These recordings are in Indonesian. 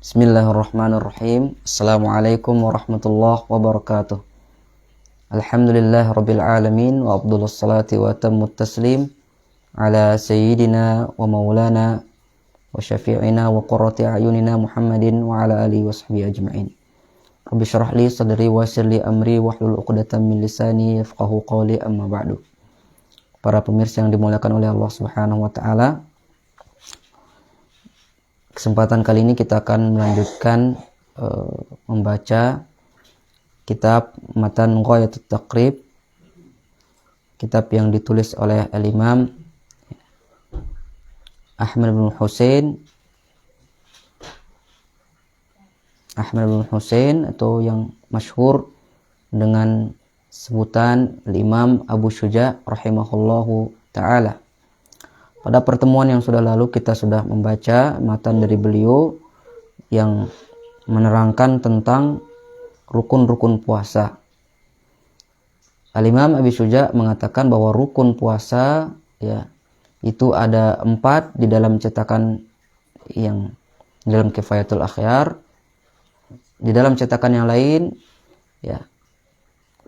Bismillahirrahmanirrahim. Assalamualaikum warahmatullahi wabarakatuh. Alhamdulillah rabbil alamin wa afdhalus salati wa tammut taslim ala sayyidina wa maulana wa syafi'ina wa qurrati a'yunina Muhammadin wa ala alihi wa sahbihi ajma'in. Rabbi syrah li sadri wa yassir li amri wahlul 'uqdatam min lisani yafqahu qawli, amma ba'du. Para pemirsa yang dimuliakan oleh Allah Subhanahu wa taala, kesempatan kali ini kita akan melanjutkan membaca kitab Matan Ghayatut Taqrib, kitab yang ditulis oleh Al-Imam Ahmad bin Husain atau yang masyhur dengan sebutan Al-Imam Abu Syuja rahimahullahu ta'ala. Pada pertemuan yang sudah lalu kita sudah membaca matan dari beliau yang menerangkan tentang rukun-rukun puasa. Al-Imam Abi Syuja mengatakan bahwa rukun puasa itu ada 4 di dalam cetakan yang dalam Kifayatul Akhyar. Di dalam cetakan yang lain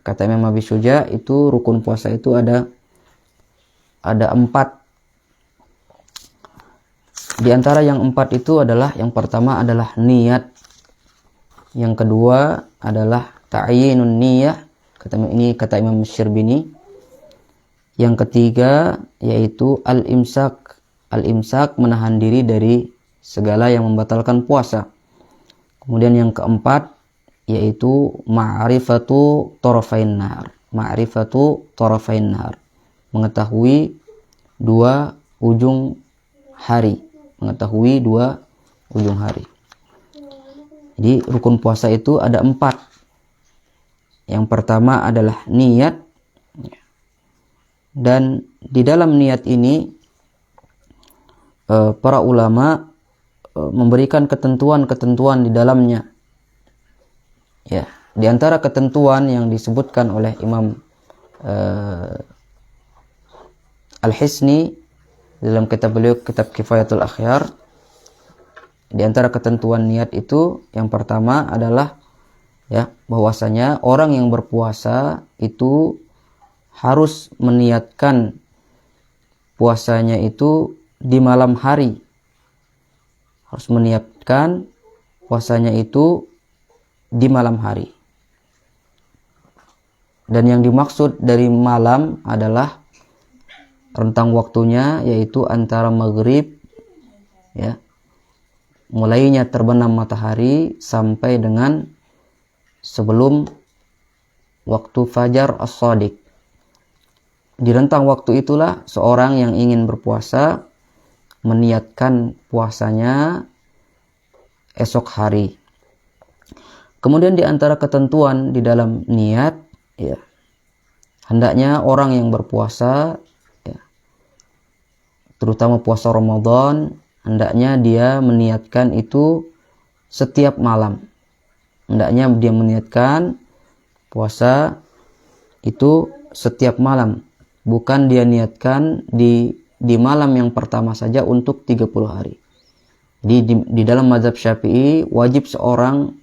kata Imam Abi Syuja itu rukun puasa itu ada 4. Di antara yang 4 itu adalah, yang pertama adalah niat, yang kedua adalah ta'yinun niyah, kata Imam Syirbini, yang ketiga yaitu al-imsak menahan diri dari segala yang membatalkan puasa, kemudian yang keempat yaitu ma'rifatu tarafain nahar, mengetahui dua ujung hari. Jadi rukun puasa itu ada 4. Yang pertama adalah niat, dan di dalam niat ini para ulama memberikan ketentuan-ketentuan di dalamnya. Di antara ketentuan yang disebutkan oleh Imam Al-Hisni dalam kitab beliau, kitab Kifayatul Akhyar, di antara ketentuan niat itu yang pertama adalah bahwasanya orang yang berpuasa itu harus meniatkan puasanya itu di malam hari. Harus meniatkan puasanya itu di malam hari. Dan yang dimaksud dari malam adalah rentang waktunya, yaitu antara maghrib mulainya terbenam matahari sampai dengan sebelum waktu fajar as-shadiq. Di rentang waktu itulah seorang yang ingin berpuasa meniatkan puasanya esok hari. Kemudian di antara ketentuan di dalam niat, hendaknya orang yang berpuasa, terutama puasa Ramadan, hendaknya dia meniatkan itu setiap malam. Hendaknya dia meniatkan puasa itu setiap malam. Bukan dia niatkan di malam yang pertama saja untuk 30 hari. Di dalam mazhab Syafi'i wajib seorang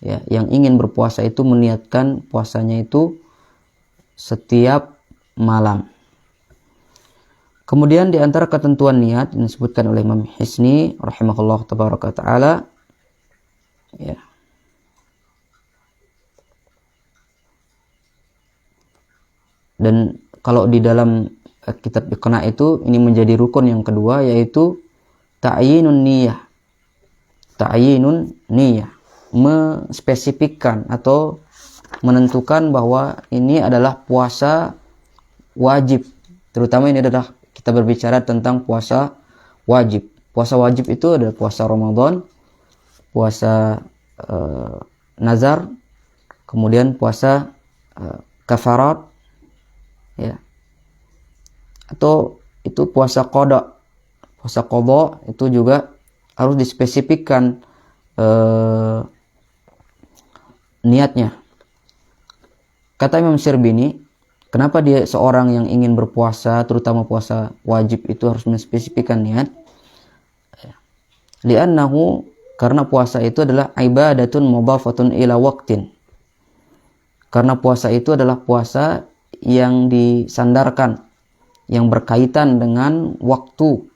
yang ingin berpuasa itu meniatkan puasanya itu setiap malam. Kemudian di antara ketentuan niat yang disebutkan oleh Imam Hisni rahimahullah tabaraka ta'ala, dan kalau di dalam kitab Iqna itu ini menjadi rukun yang kedua, yaitu ta'yinun niyah, menspesifikkan atau menentukan bahwa ini adalah puasa wajib. Terutama ini adalah kita berbicara tentang puasa wajib. Puasa wajib itu adalah puasa Ramadan, puasa nazar, kemudian puasa kafarat, atau itu puasa qada. Puasa qada itu juga harus dispesifikkan niatnya. Kata Imam Syirbini, kenapa dia seorang yang ingin berpuasa, terutama puasa wajib itu harus menspesifikkan niat? Li'annahu Karena puasa itu adalah ibadatun mudhafatun ila waqtin. Karena puasa itu adalah puasa yang disandarkan, yang berkaitan dengan waktu.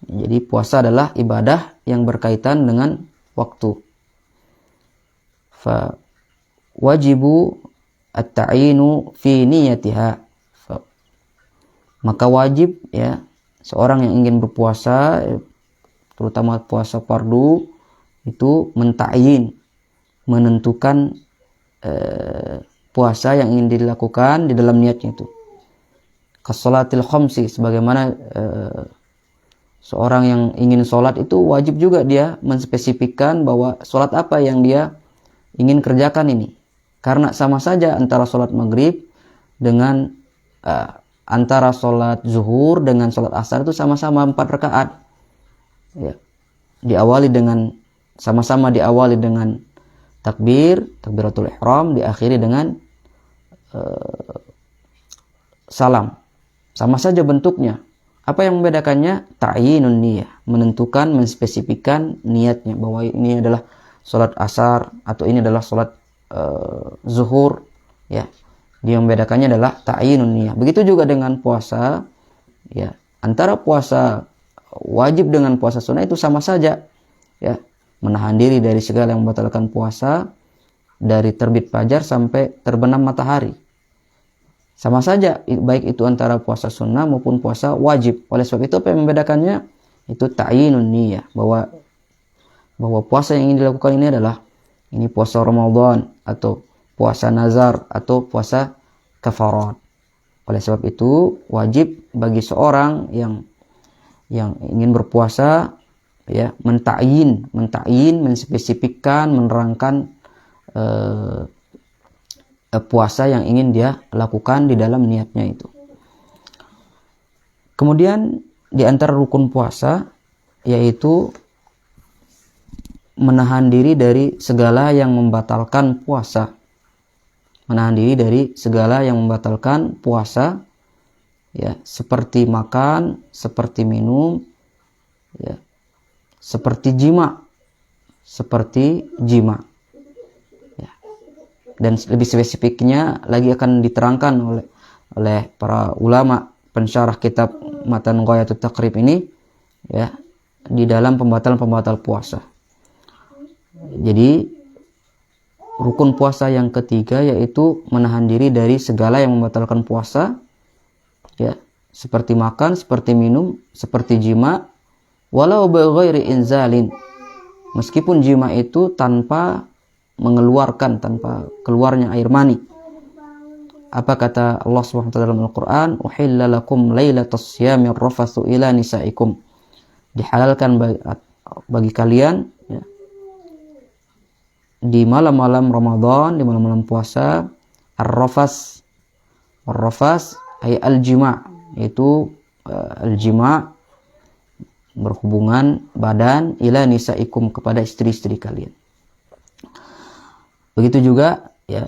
Jadi puasa adalah ibadah yang berkaitan dengan waktu. Fa wajibu at-ta'inu fi niyatiha. Maka wajib ya seorang yang ingin berpuasa, terutama puasa fardu, itu menta'yin, menentukan puasa yang ingin dilakukan di dalam niatnya itu. Kasolatil khamsi, sebagaimana seorang yang ingin sholat itu wajib juga dia menspesifikkan bahwa sholat apa yang dia ingin kerjakan ini. Karena sama saja antara sholat maghrib dengan antara sholat zuhur dengan sholat asar itu sama-sama 4 rakaat. Ya. Sama-sama diawali dengan takbiratul ihram, diakhiri dengan salam. Sama saja bentuknya. Apa yang membedakannya? Ta'yinun niyah, menentukan, menspesifikkan niatnya bahwa ini adalah sholat asar atau ini adalah sholat zuhur, ya. Dia membedakannya adalah ta'yinun niyah. Begitu juga dengan puasa, ya. Antara puasa wajib dengan puasa sunnah itu sama saja, ya. Menahan diri dari segala yang membatalkan puasa dari terbit fajar sampai terbenam matahari. Sama saja, baik itu antara puasa sunnah maupun puasa wajib. Oleh sebab itu apa yang membedakannya? Itu ta'yinun niyah, bahwa puasa yang ingin dilakukan ini adalah ini puasa Ramadan atau puasa nazar atau puasa kafarat. Oleh sebab itu wajib bagi seorang yang ingin berpuasa, ya, menta'yin, menspesifikkan, menerangkan puasa yang ingin dia lakukan di dalam niatnya itu. Kemudian di antara rukun puasa yaitu menahan diri dari segala yang membatalkan puasa. Menahan diri dari segala yang membatalkan puasa, ya, seperti makan, seperti minum, ya, seperti jima. Ya. Dan lebih spesifiknya lagi akan diterangkan oleh para ulama pensyarah kitab Matan Ghayatut Taqrib ini, ya, di dalam pembatal puasa. Jadi rukun puasa yang ketiga yaitu menahan diri dari segala yang membatalkan puasa, ya, seperti makan, seperti minum, seperti jima, walau bighairi inzalin, meskipun jima itu tanpa keluarnya air mani. Apa kata Allah SWT dalam Al-Quran? Uhilla lakum laylatas siyamir rafathu ila nisaikum. Dihalalkan bagi kalian, ya, di malam-malam Ramadan, di malam-malam puasa, ar-rafas ay al-jima', yaitu al-jima', berhubungan badan, ila nisaikum, kepada istri-istri kalian. Begitu juga, ya,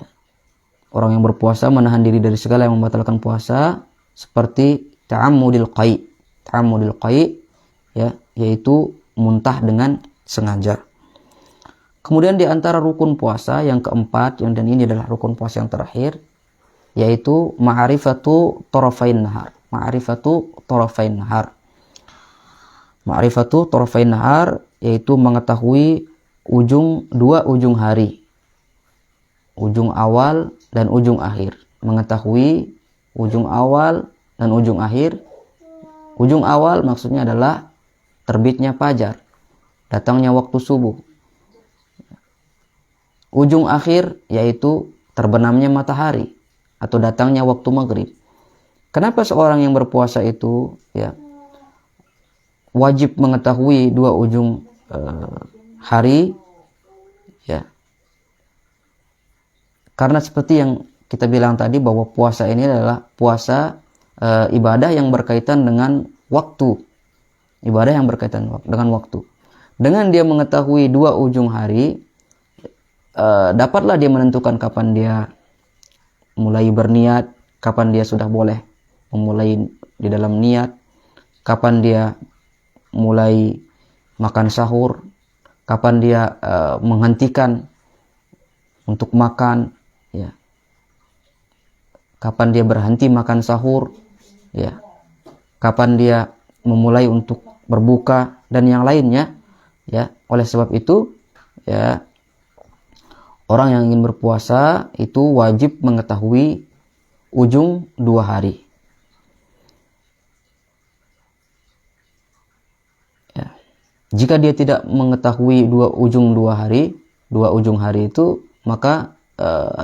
orang yang berpuasa menahan diri dari segala yang membatalkan puasa, seperti ta'ammudil qai', ya, yaitu muntah dengan sengaja. Kemudian di antara rukun puasa yang keempat, dan ini adalah rukun puasa yang terakhir, yaitu ma'rifatu tarafain nahar. Ma'rifatu tarafain nahar yaitu mengetahui dua ujung hari. Ujung awal dan ujung akhir. Mengetahui ujung awal dan ujung akhir. Ujung awal maksudnya adalah terbitnya fajar, datangnya waktu subuh. Ujung akhir yaitu terbenamnya matahari atau datangnya waktu maghrib. Kenapa seorang yang berpuasa itu, ya, wajib mengetahui dua ujung hari, ya? Karena seperti yang kita bilang tadi bahwa puasa ini adalah puasa ibadah yang berkaitan dengan waktu. Ibadah yang berkaitan dengan waktu. Dengan dia mengetahui dua ujung hari, dapatlah dia menentukan kapan dia mulai berniat, kapan dia sudah boleh memulai di dalam niat, kapan dia mulai makan sahur, kapan dia menghentikan untuk makan, ya, kapan dia berhenti makan sahur, ya, kapan dia memulai untuk berbuka dan yang lainnya, ya. Oleh sebab itu, ya, orang yang ingin berpuasa itu wajib mengetahui ujung 2 hari. Ya. Jika dia tidak mengetahui dua ujung 2 hari itu, maka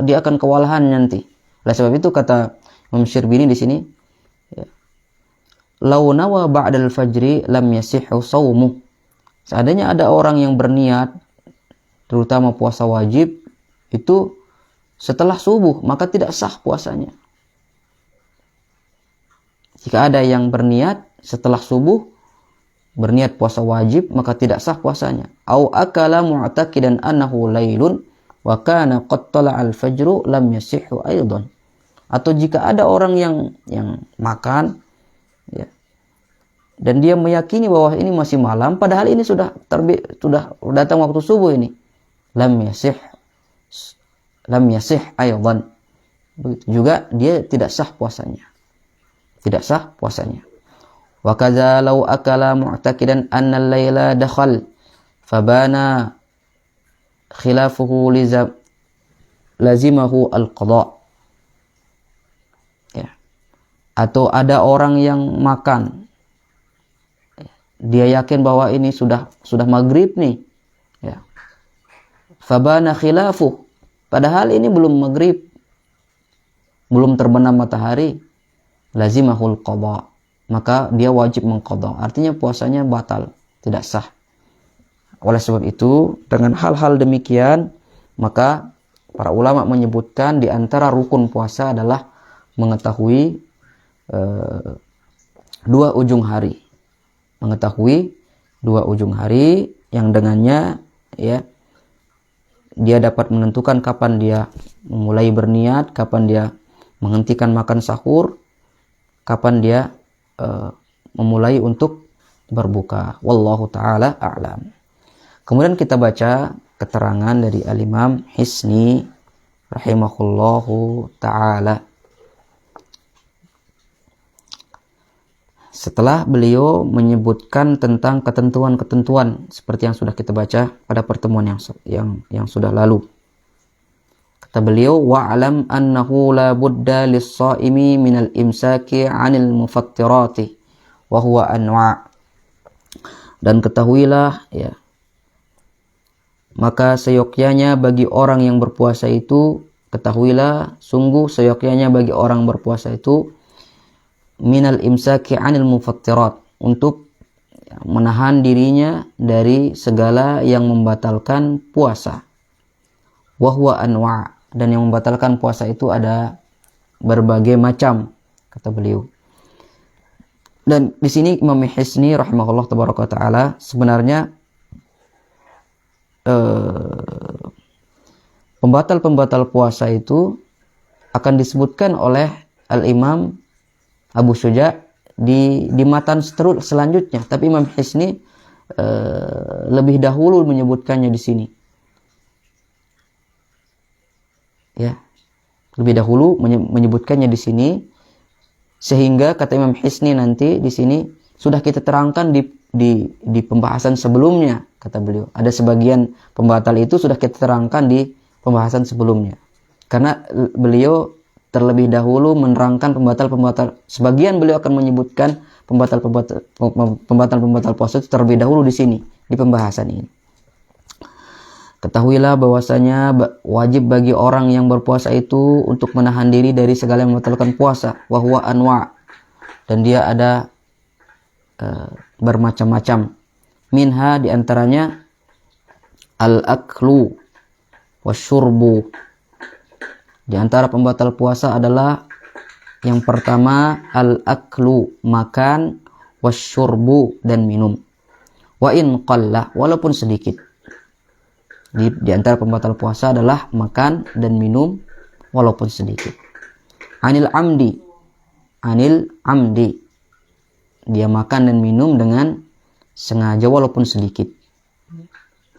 dia akan kewalahan nanti. Oleh sebab itu kata Imam Syirbini di sini, ya, "Lau nawa ba'dal fajri lam yasihhu shaumu." Seandainya ada orang yang berniat, terutama puasa wajib, itu setelah subuh, maka tidak sah puasanya. Jika ada yang berniat setelah subuh, berniat puasa wajib, maka tidak sah puasanya. Au akala mu'taqidan annahu lailun wa kana qad tala'al fajru lam yasihhu aidan. Atau jika ada orang yang makan, ya, dan dia meyakini bahwa ini masih malam, padahal ini sudah datang waktu subuh ini, lam yasih aidan. Begitu juga dia tidak sah puasanya. Tidak sah puasanya. Wa kadza law akala mu'taqidan anna al-laila dakhal fabana khilafuhu lazimahu al-qada. Ya. Atau ada orang yang makan, dia yakin bahwa ini sudah maghrib nih, ya. Fabana khilafuh, padahal ini belum maghrib, belum terbenam matahari, lazimahul qada, maka dia wajib mengqada. Artinya puasanya batal, tidak sah. Oleh sebab itu, dengan hal-hal demikian, maka para ulama menyebutkan di antara rukun puasa adalah mengetahui 2 ujung hari. Mengetahui 2 ujung hari yang dengannya, ya, dia dapat menentukan kapan dia mulai berniat, kapan dia menghentikan makan sahur, kapan dia memulai untuk berbuka. Wallahu ta'ala a'lam. Kemudian kita baca keterangan dari Al-Imam Hisni rahimahullahu ta'ala. Setelah beliau menyebutkan tentang ketentuan-ketentuan seperti yang sudah kita baca pada pertemuan yang sudah lalu. Kata beliau, wa'alam annahu la budda lis-shaimi minal imsaki 'anil mufattirati wa huwa anwa'. Dan ketahuilah, ya, maka seyogyanya bagi orang yang berpuasa itu, ketahuilah sungguh seyogyanya bagi orang berpuasa itu minal imsaki 'anil mufattirat, untuk menahan dirinya dari segala yang membatalkan puasa. Wa huwa anwa', dan yang membatalkan puasa itu ada berbagai macam, kata beliau. Dan di sini Imam Hisni rahimahullah tabaraka taala sebenarnya pembatal-pembatal puasa itu akan disebutkan oleh Al-Imam Abu Syuja di matan selanjutnya, tapi Imam Hisni lebih dahulu menyebutkannya di sini. Ya, lebih dahulu menyebutkannya di sini, sehingga kata Imam Hisni nanti di sini sudah kita terangkan di pembahasan sebelumnya, kata beliau. Ada sebagian pembatal itu sudah kita terangkan di pembahasan sebelumnya, karena beliau terlebih dahulu menerangkan pembatal-pembatal. Sebagian beliau akan menyebutkan pembatal-pembatal puasa itu terlebih dahulu di sini di pembahasan ini. Ketahuilah bahwasanya wajib bagi orang yang berpuasa itu untuk menahan diri dari segala yang membatalkan puasa. Wa huwa anwa', dan dia ada bermacam-macam. Minha, diantaranya al-aklu wasyurbu. Di antara pembatal puasa adalah yang pertama al-aklu, makan, wasyurbu, dan minum. Wa in qalla, walaupun sedikit. Di antara pembatal puasa adalah makan dan minum walaupun sedikit. Anil amdi, dia makan dan minum dengan sengaja walaupun sedikit.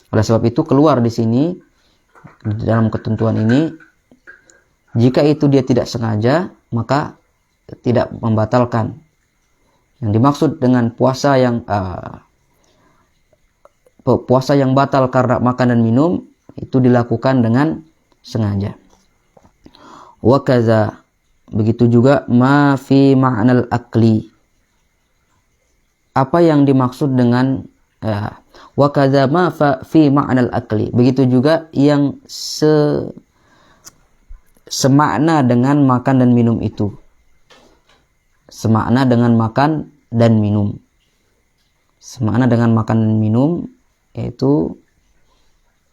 Oleh sebab itu keluar di sini dalam ketentuan ini, jika itu dia tidak sengaja maka tidak membatalkan. Yang dimaksud dengan puasa yang batal karena makan dan minum itu dilakukan dengan sengaja. Wa kaza, begitu juga ma fi ma'nal akli. Apa yang dimaksud dengan wa kaza ma fi ma'nal akli. Begitu juga yang semakna dengan makan dan minum itu. Semakna dengan makan dan minum. Semakna dengan makan dan minum yaitu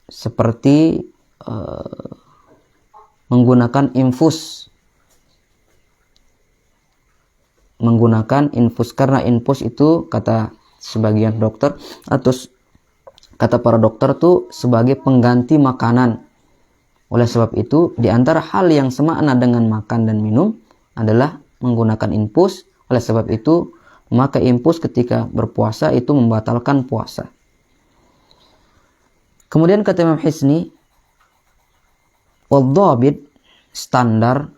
seperti menggunakan infus. Menggunakan infus, karena infus itu kata sebagian dokter atau kata para dokter tuh sebagai pengganti makanan. Oleh sebab itu, di antara hal yang semakna dengan makan dan minum adalah menggunakan infus. Oleh sebab itu, memakai infus ketika berpuasa itu membatalkan puasa. Kemudian kata Imam Hisni, wadhabit, standar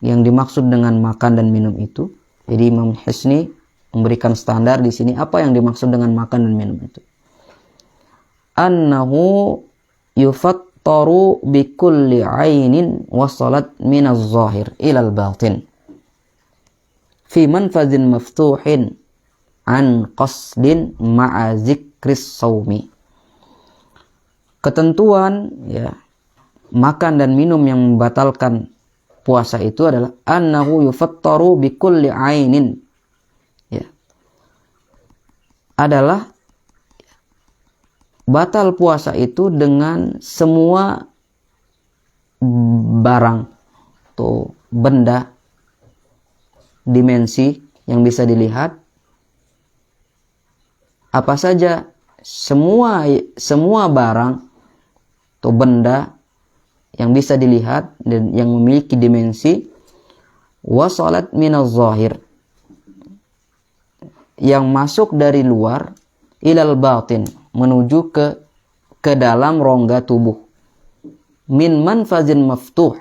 yang dimaksud dengan makan dan minum itu. Jadi Imam Hisni memberikan standar di sini apa yang dimaksud dengan makan dan minum itu. Annahu yufattaru bikulli ainin wasalat minaz zahir ilal batin fi manfazin maftuhin an qasdin ma'a zikris saumi. Ketentuan makan dan minum yang membatalkan puasa itu adalah annahu yufattaru bikulli ainin, adalah batal puasa itu dengan semua barang atau benda, dimensi yang bisa dilihat. Apa saja, semua barang atau benda yang bisa dilihat dan yang memiliki dimensi, wasalat minaz zahir, yang masuk dari luar, ilal batin, menuju ke dalam rongga tubuh, min manfazin maftuh,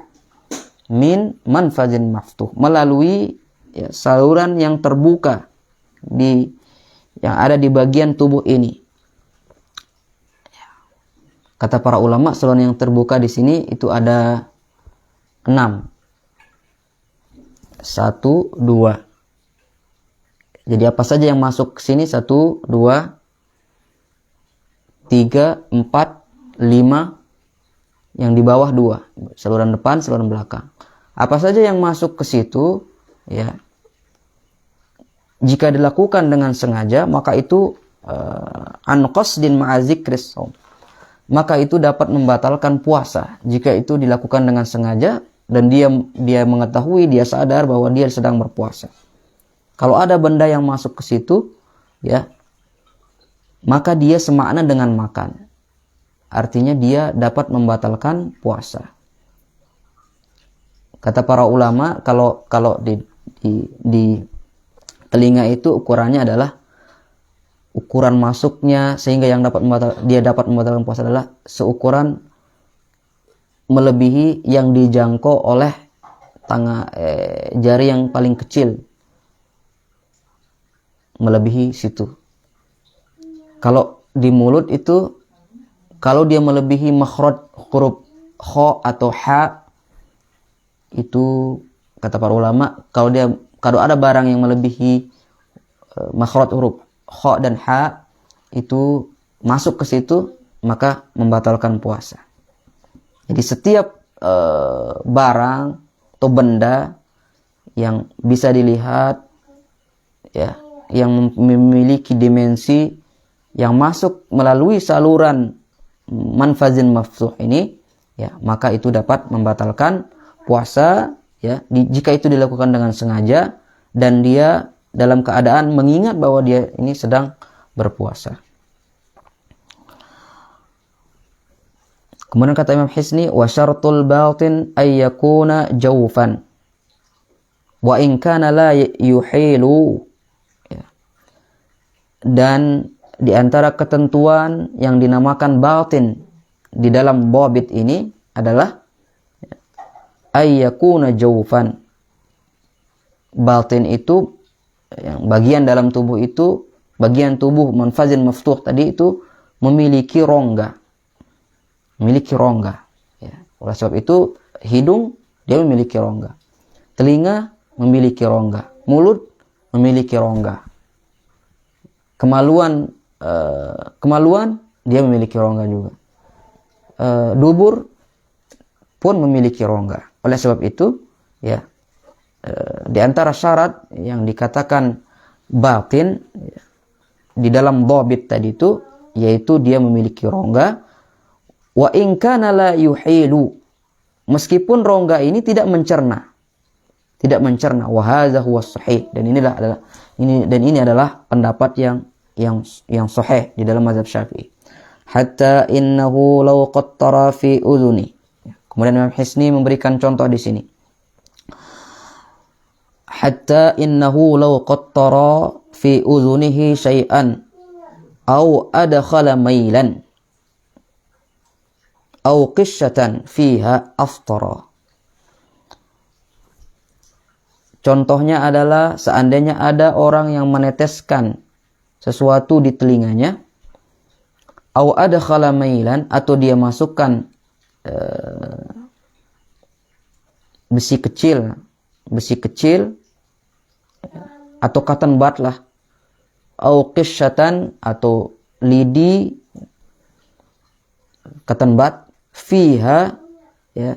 melalui saluran yang terbuka yang ada di bagian tubuh ini. Kata para ulama, saluran yang terbuka di sini itu ada 6. 1, 2. Jadi apa saja yang masuk ke sini? 1, 2, 3, 4, 5. Yang di bawah 2. Saluran depan, saluran belakang. Apa saja yang masuk ke situ, jika dilakukan dengan sengaja, maka itu an qasdin ma'a zikris shaum, maka itu dapat membatalkan puasa jika itu dilakukan dengan sengaja dan dia mengetahui, dia sadar bahwa dia sedang berpuasa. Kalau ada benda yang masuk ke situ, maka dia semakna dengan makan. Artinya dia dapat membatalkan puasa. Kata para ulama, kalau di telinga itu ukurannya adalah ukuran masuknya, sehingga yang dia dapat membatalkan puasa adalah seukuran melebihi yang dijangkau oleh jari yang paling kecil, melebihi situ. Kalau di mulut itu, kalau dia melebihi makhraj huruf kha atau ha, itu kata para ulama, kalau ada barang yang melebihi makhraj huruf kha dan ha itu masuk ke situ, maka membatalkan puasa. Jadi setiap barang atau benda yang bisa dilihat, yang memiliki dimensi, yang masuk melalui saluran manfazin maftuh ini, maka itu dapat membatalkan puasa, jika itu dilakukan dengan sengaja dan dia dalam keadaan mengingat bahwa dia ini sedang berpuasa. Kemudian kata Imam Hisni, wa syartul batin ay yakuna jawfan wa in kana la yuhilu, dan di antara ketentuan yang dinamakan batin di dalam dhabit ini adalah ayyakuna jawfan. Batin itu yang bagian dalam tubuh itu, bagian tubuh manfazin maftuh tadi itu memiliki rongga. Memiliki rongga. Ya. Oleh sebab itu hidung dia memiliki rongga. Telinga memiliki rongga. Mulut memiliki rongga. Kemaluan dia memiliki rongga juga. Dubur pun memiliki rongga. Oleh sebab itu, ya, di antara syarat yang dikatakan batin ya, di dalam dhabit tadi itu, yaitu dia memiliki rongga. Wa in kana la yuhilu, meskipun rongga ini tidak mencerna. Tidak mencerna. Wa hadza huwa sahih, dan ini adalah pendapat yang sahih di dalam mazhab Syafi'i. Hatta innahu law qattara fi udhuni. Kemudian Imam Hisni memberikan contoh di sini. Hatta innahu law qattara fi udhunihi syai'an aw adkhala mailan aw qishatan fiha aftara. Contohnya adalah seandainya ada orang yang meneteskan sesuatu di telinganya, au adkhala mailan, atau dia masukkan besi kecil atau cotton bud lah, au qishatan, atau lidi cotton bud, fiha, ya,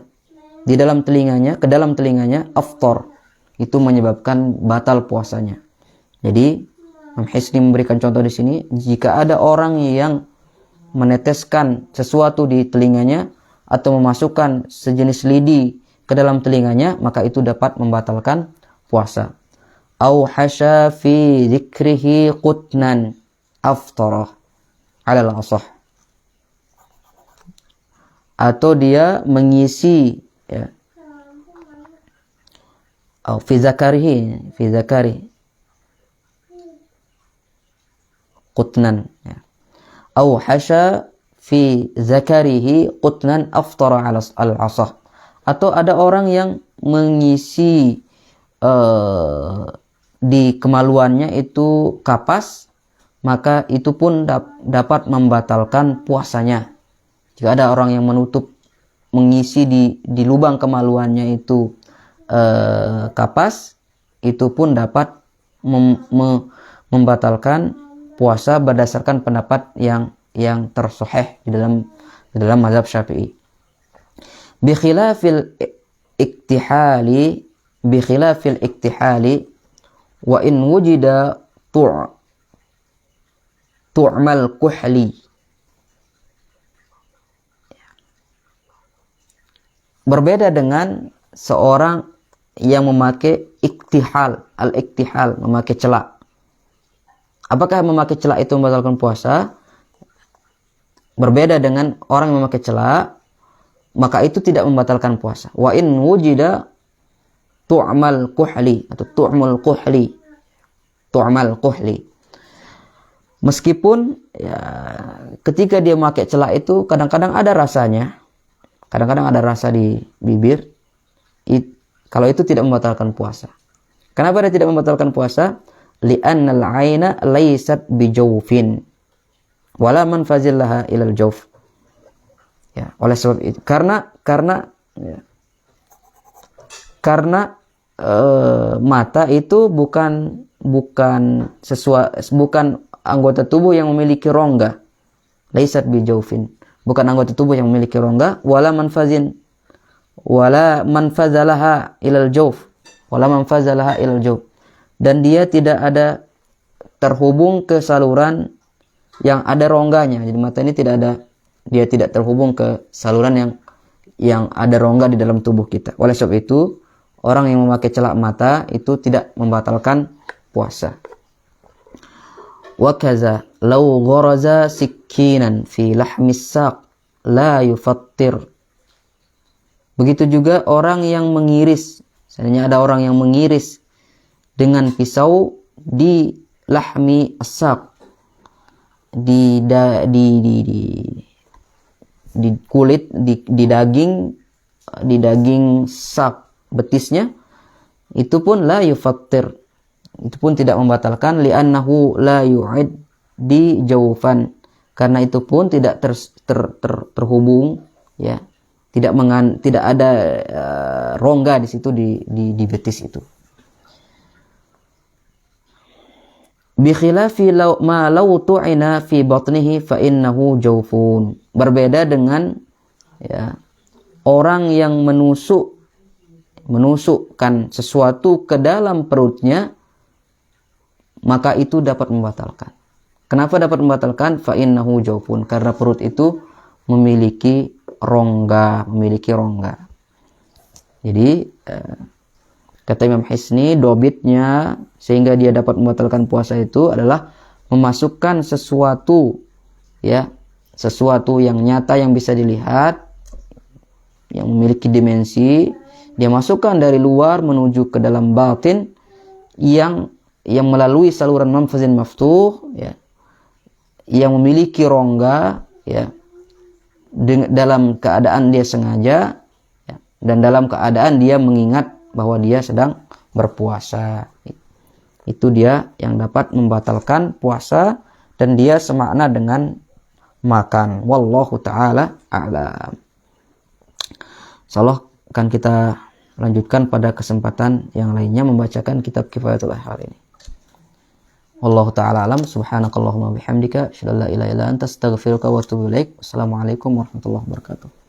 di dalam telinganya, ke dalam telinganya, aftar, itu menyebabkan batal puasanya. Jadi Imam Hisni memberikan contoh di sini, jika ada orang yang meneteskan sesuatu di telinganya atau memasukkan sejenis lidi ke dalam telinganya, maka itu dapat membatalkan puasa. Au hasya fi dzikrihi qutnan aftara 'ala al-ashah. Atau dia mengisi, ya, au fi zakari qutnan, ya. Au hasya fi zakarihi qutnan aftara 'ala al-asah. Atau ada orang yang mengisi di kemaluannya itu kapas, maka itu pun dapat membatalkan puasanya. Jika ada orang yang mengisi di lubang kemaluannya itu kapas, itu pun dapat membatalkan puasa berdasarkan pendapat yang tersahih di dalam mazhab Syafi'i. Bi khilafil iktihali wa in wujida tu'mal kuhli. Berbeda dengan seorang yang memakai iktihal, al-iktihal, memakai celak. Apakah memakai celak itu membatalkan puasa? Berbeda dengan orang yang memakai celak, maka itu tidak membatalkan puasa. Wa in wujida tu'mal kuhli atau tu'mul kuhli. Meskipun ya, ketika dia memakai celak itu kadang-kadang ada rasanya, kadang-kadang ada rasa di bibir, kalau itu tidak membatalkan puasa. Kenapa dia tidak membatalkan puasa? Li'annal 'aina laysat bijawfin wala manfazil laha ilal jawf. Ya, oleh sebab itu karena mata itu bukan anggota tubuh yang memiliki rongga. Laysat bijawfin, bukan anggota tubuh yang memiliki rongga, wala manfazalaha ilal jawf, dan dia tidak ada terhubung ke saluran yang ada rongganya. Jadi mata ini dia tidak terhubung ke saluran yang ada rongga di dalam tubuh kita. Oleh sebab itu, orang yang memakai celak mata itu tidak membatalkan puasa. Wa kaza law gharaza sikinan fi lahmis saq la yufattir. Begitu juga orang yang mengiris, seandainya ada orang yang mengiris dengan pisau di lahmi as-saq, di kulit, di daging sak betisnya, itu pun la yufattir, itu pun tidak membatalkan, li'annahu la yu'id di jawfan, karena itu pun tidak terhubung, ya, tidak ada rongga di situ di betis itu. Bi khilafi ma law tu'ina fi batnihi fa innahu jawfun. Berbeda dengan, ya, orang yang menusukkan sesuatu ke dalam perutnya, maka itu dapat membatalkan. Kenapa dapat membatalkan? Fa innahu jawfun, karena perut itu memiliki rongga. Jadi kata Imam Hisni, dobitnya sehingga dia dapat membatalkan puasa itu adalah memasukkan sesuatu, ya, sesuatu yang nyata, yang bisa dilihat, yang memiliki dimensi, dia masukkan dari luar menuju ke dalam batin, yang melalui saluran manfazin maftuh, ya, yang memiliki rongga, ya, dalam keadaan dia sengaja, ya, dan dalam keadaan dia mengingat bahwa dia sedang berpuasa. Itu dia yang dapat membatalkan puasa, dan dia semakna dengan makan. Wallahu ta'ala a'lam. Insyaallah akan kita lanjutkan pada kesempatan yang lainnya membacakan kitab Kifayatul Ahwal ini. Wallahu ta'ala alam. Subhanakallahumma bihamdika asyhadu an la ilaha illa anta astaghfiruka wa atubu ilaik. Wassalamualaikum warahmatullahi wabarakatuh.